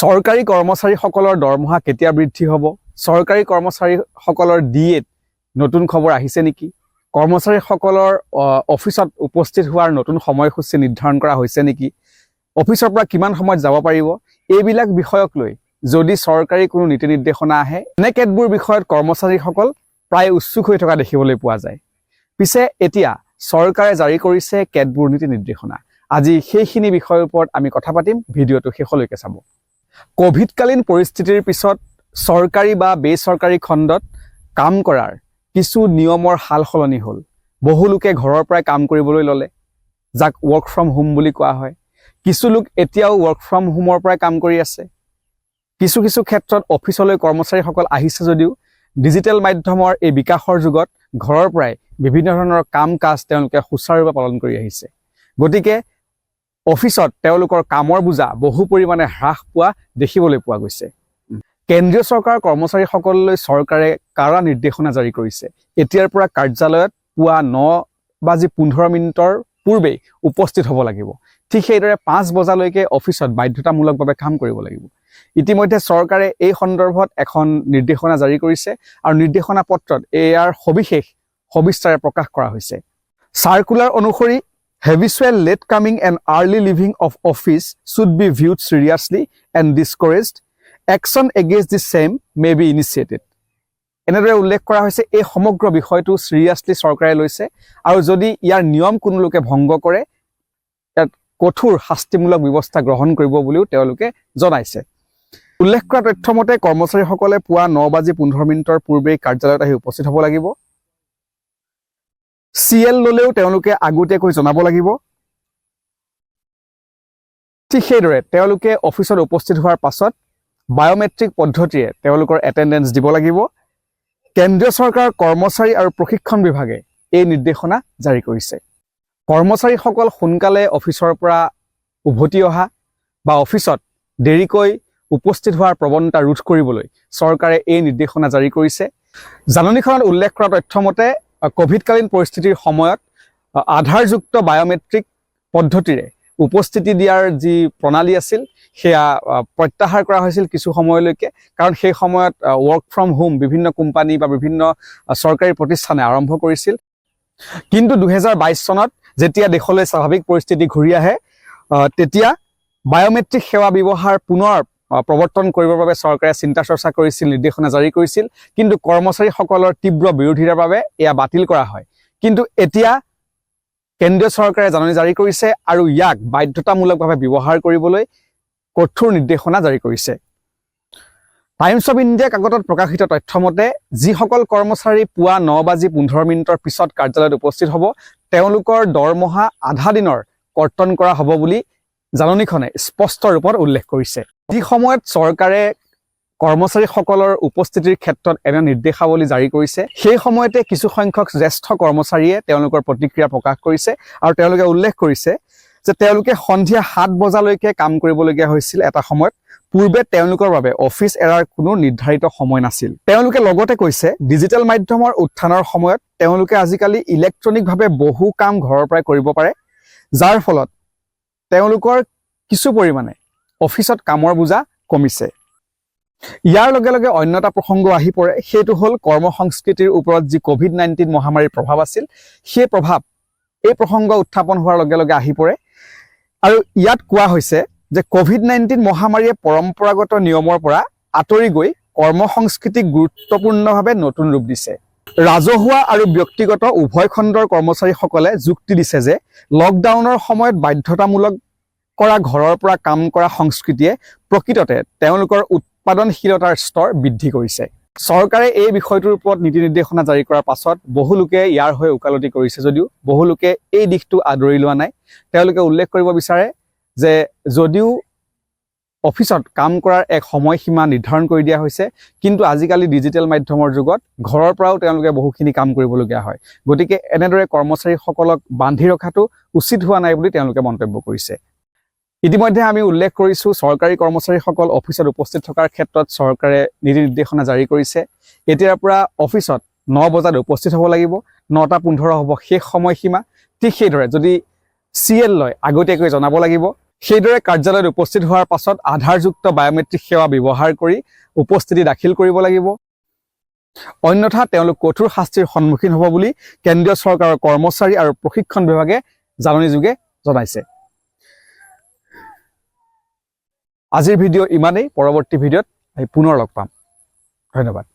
চৰকাৰী কৰ্মচাৰীসকলৰ দৰমহা কেতিয়া বৃদ্ধি হ'ব? চৰকাৰী কৰ্মচাৰীসকলৰ ডিএত নতুন খবৰ আহিছে নেকি? কৰ্মচাৰীসকলৰ অফিচত উপস্থিত হোৱাৰ নতুন সময়সূচী নিৰ্ধাৰণ কৰা হৈছে নেকি? অফিচৰ পৰা কিমান সময়ত যাব পাৰিব? এইবিলাক বিষয়ক লৈ যদি চৰকাৰী কোনো নীতি নিৰ্দেশনা আহে, এনে কেতবোৰ বিষয়ত কৰ্মচাৰীসকল প্ৰায় উৎসুক হৈ থকা দেখিবলৈ পোৱা যায়। পিছে এতিয়া চৰকাৰে জাৰি কৰিছে কেতবোৰ নীতি নিৰ্দেশনা। আজি সেইখিনি বিষয়ৰ ওপৰত আমি কথা পাতিম, ভিডিঅ'টো শেষলৈকে চাব। কোভিডকালীন পৰিস্থিতিৰ পিছত চৰকাৰী বা বেচৰকাৰী খণ্ডত কাম কৰাৰ কিছু নিয়মৰ সাল সলনি হ'ল। বহু লোকে ঘৰৰ পৰাই কাম কৰিবলৈ ল'লে, যাক ৱৰ্ক ফ্ৰম হোম বুলি কোৱা হয়। কিছু লোক এতিয়াও ৱৰ্ক ফ্ৰম হোমৰ পৰাই কাম কৰি আছে। কিছু কিছু ক্ষেত্ৰত অফিচলৈ কৰ্মচাৰীসকল আহিছে যদিও ডিজিটেল মাধ্যমৰ এই বিকাশৰ যুগত ঘৰৰ পৰাই বিভিন্ন ধৰণৰ কাম কাজ তেওঁলোকে সুচাৰুৰূপে পালন কৰি আহিছে। গতিকে অফিচত তেওঁলোকৰ কামৰ বোজা বহু পৰিমাণে হ্ৰাস পোৱা দেখিবলৈ পোৱা গৈছে। কেন্দ্ৰীয় চৰকাৰৰ কৰ্মচাৰীসকললৈ চৰকাৰে কাৰা নিৰ্দেশনা জাৰি কৰিছে। এতিয়াৰ পৰা কাৰ্যালয়ত পুৱা 9:15 পূৰ্বেই উপস্থিত হ'ব লাগিব। ঠিক সেইদৰে 5 বজালৈকে অফিচত বাধ্যতামূলকভাৱে কাম কৰিব লাগিব। ইতিমধ্যে চৰকাৰে এই সন্দৰ্ভত এখন নিৰ্দেশনা জাৰি কৰিছে আৰু নিৰ্দেশনা পত্ৰত ইয়াৰ সবিস্তাৰে প্ৰকাশ কৰা হৈছে। চাৰ্কুলাৰ অনুসৰি habitual late coming and early leaving of office should be viewed seriously and discouraged. Action against the same may be initiated. এনেদৰে উল্লেখ কৰা হৈছে এই সমগ্ৰ বিষয়টো সিৰিয়াছলি চৰকাৰে লৈছে আৰু যদি ইয়াৰ নিয়ম কোনো লোকে ভংগ কৰে ইয়াত কঠোৰ শাস্তিমূলক ব্যৱস্থা গ্ৰহণ কৰিব বুলিও তেওঁলোকে জনাইছে। উল্লেখ কৰা তথ্য মতে কৰ্মচাৰীসকলে পুৱা 9:15 পূৰ্বেই কাৰ্যালয়ত আহি উপস্থিত হ'ব লাগিব। CL ল'লেও তেওঁলোকে আগতীয়াকৈ জনাব লাগিব। ঠিক সেইদৰে তেওঁলোকে অফিচত উপস্থিত হোৱাৰ পাছত বায়োমেট্ৰিক পদ্ধতিৰে তেওঁলোকৰ এটেণ্ডেঞ্চ দিব লাগিব। কেন্দ্ৰীয় চৰকাৰৰ কৰ্মচাৰী আৰু প্ৰশিক্ষণ বিভাগে এই নিৰ্দেশনা জাৰি কৰিছে। কৰ্মচাৰীসকল সোনকালে অফিচৰ পৰা উভতি অহা বা অফিচত দেৰিকৈ উপস্থিত হোৱাৰ প্ৰৱণতা ৰোধ কৰিবলৈ চৰকাৰে এই নিৰ্দেশনা জাৰি কৰিছে। জাননীখনত উল্লেখ কৰা তথ্য মতে কোভিডকালীন পৰিস্থিতিৰ সময়ত আধাৰযুক্ত বায়োমেট্ৰিক পদ্ধতিৰে উপস্থিতি দিয়াৰ যি প্ৰণালী আছিল সেয়া প্ৰত্যাহাৰ কৰা হৈছিল কিছু সময়লৈকে, কাৰণ সেই সময়ত ৱৰ্ক ফ্ৰম হোম বিভিন্ন কোম্পানী বা বিভিন্ন চৰকাৰী প্ৰতিষ্ঠানে আৰম্ভ কৰিছিল। কিন্তু 2022 চনত যেতিয়া দেশলৈ স্বাভাৱিক পৰিস্থিতি ঘূৰি আহে তেতিয়া বায়োমেট্ৰিক সেৱা ব্যৱহাৰ পুনৰ প্ৰৱৰ্তন কৰিবৰ বাবে চৰকাৰে চিন্তা চৰ্চা কৰিছিল, নিৰ্দেশনা জাৰি কৰিছিল। কিন্তু কৰ্মচাৰীসকলৰ তীব্ৰ বিৰোধিতাৰ বাবে এয়া বাতিল কৰা হয়। কিন্তু এতিয়া কেন্দ্ৰীয় চৰকাৰে জাননী জাৰি কৰিছে আৰু ইয়াক বাধ্যতামূলকভাৱে ব্যৱহাৰ কৰিবলৈ কঠোৰ নিৰ্দেশনা জাৰি কৰিছে। টাইমছ অৱ ইণ্ডিয়া কাকতত প্ৰকাশিত তথ্য মতে যিসকল কৰ্মচাৰী পুৱা 9:15 পিছত কাৰ্যালয়ত উপস্থিত হ'ব তেওঁলোকৰ দৰমহা আধা দিনৰ কৰ্তন কৰা হ'ব বুলি জাননীখনে স্পষ্ট ৰূপত উল্লেখ কৰিছে। যি সময়ত চৰকাৰে কৰ্মচাৰীসকলৰ উপস্থিতিৰ ক্ষেত্ৰত এনে নিৰ্দেশাৱলী জাৰি কৰিছে সেই সময়তে কিছু সংখ্যক জ্যেষ্ঠ কৰ্মচাৰীয়ে তেওঁলোকৰ প্ৰতিক্ৰিয়া প্ৰকাশ কৰিছে আৰু তেওঁলোকে উল্লেখ কৰিছে যে তেওঁলোকে সন্ধিয়া 7 বজালৈকে কাম কৰিবলগীয়া হৈছিল। এটা সময়ত পূৰ্বে তেওঁলোকৰ বাবে অফিচ এৰাৰ কোনো নিৰ্ধাৰিত সময় নাছিল। তেওঁলোকে লগতে কৈছে ডিজিটেল মাধ্যমৰ উত্থানৰ সময়ত তেওঁলোকে আজিকালি ইলেক্ট্ৰনিকভাৱে বহু কাম ঘৰৰ পৰাই কৰিব পাৰে, যাৰ ফলত তেওঁলোকৰ কিছু পৰিমাণে অফিচত কামৰ বোজা কমিছে। ইয়াৰ লগে লগে অন্য এটা প্ৰসংগ আহি পৰে, সেইটো হ'ল কৰ্মসংস্কৃতিৰ ওপৰত যি COVID-19 মহামাৰীৰ প্ৰভাৱ আছিল সেই প্ৰভাৱ এই প্ৰসংগ উত্থাপন হোৱাৰ লগে লগে আহি পৰে আৰু ইয়াত কোৱা হৈছে যে COVID-19 মহামাৰীয়ে পৰম্পৰাগত নিয়মৰ পৰা আঁতৰি গৈ কৰ্মসংস্কৃতিক গুৰুত্বপূৰ্ণভাৱে নতুন ৰূপ দিছে। ৰাজহুৱা আৰু ব্যক্তিগত উভয় খণ্ডৰ কৰ্মচাৰীসকলে যুক্তি দিছে যে লকডাউনৰ সময়ত বাধ্যতামূলক কৰা ঘৰৰ পৰা কাম কৰা সংস্কৃতিয়ে প্ৰকৃততে তেওঁলোকৰ উৎপাদনশীলতাৰ স্তৰ বৃদ্ধি কৰিছে। চৰকাৰে এই বিষয়টোৰ ওপৰত নীতি নিৰ্দেশনা জাৰি কৰাৰ পাছত বহু লোকে ইয়াৰ হৈ ওকালতি কৰিছে যদিও বহু লোকে এই দিশটো আদৰি লোৱা নাই। তেওঁলোকে উল্লেখ কৰিব বিচাৰে যে যদিও অফিচত কাম কৰাৰ এক সময়সীমা নিৰ্ধাৰণ কৰি দিয়া হৈছে কিন্তু আজিকালি ডিজিটেল মাধ্যমৰ যুগত ঘৰৰ পৰাও তেওঁলোকে বহুখিনি কাম কৰিবলগীয়া হয়। গতিকে এনেদৰে কৰ্মচাৰীসকলক বান্ধি ৰখাটো উচিত হোৱা নাই বুলি তেওঁলোকে মন্তব্য কৰিছে। ইতিমধ্যে আমি উল্লেখ কৰিছোঁ চৰকাৰী কৰ্মচাৰীসকল অফিচত উপস্থিত থকাৰ ক্ষেত্ৰত চৰকাৰে নীতি নিৰ্দেশনা জাৰি কৰিছে। এতিয়াৰ পৰা অফিচত 9 বজাত উপস্থিত হ'ব লাগিব, 9:15 হ'ব শেষ সময়সীমা। ঠিক সেইদৰে যদি CL লয় আগতীয়াকৈ জনাব লাগিব। সেইদৰে কাৰ্যালয়ত উপস্থিত হোৱাৰ পাছত আধাৰযুক্ত বায়োমেট্ৰিক সেৱা ব্যৱহাৰ কৰি উপস্থিতি দাখিল কৰিব লাগিব। অন্যথা তেওঁলোক কঠোৰ শাস্তিৰ সন্মুখীন হ'ব বুলি কেন্দ্ৰীয় চৰকাৰৰ কৰ্মচাৰী আৰু প্ৰশিক্ষণ বিভাগে জাননীযোগে জনাইছে। আজিৰ ভিডিঅ' ইমানেই। পৰৱৰ্তী ভিডিঅ'ত আমি পুনৰ লগ পাম। ধন্যবাদ।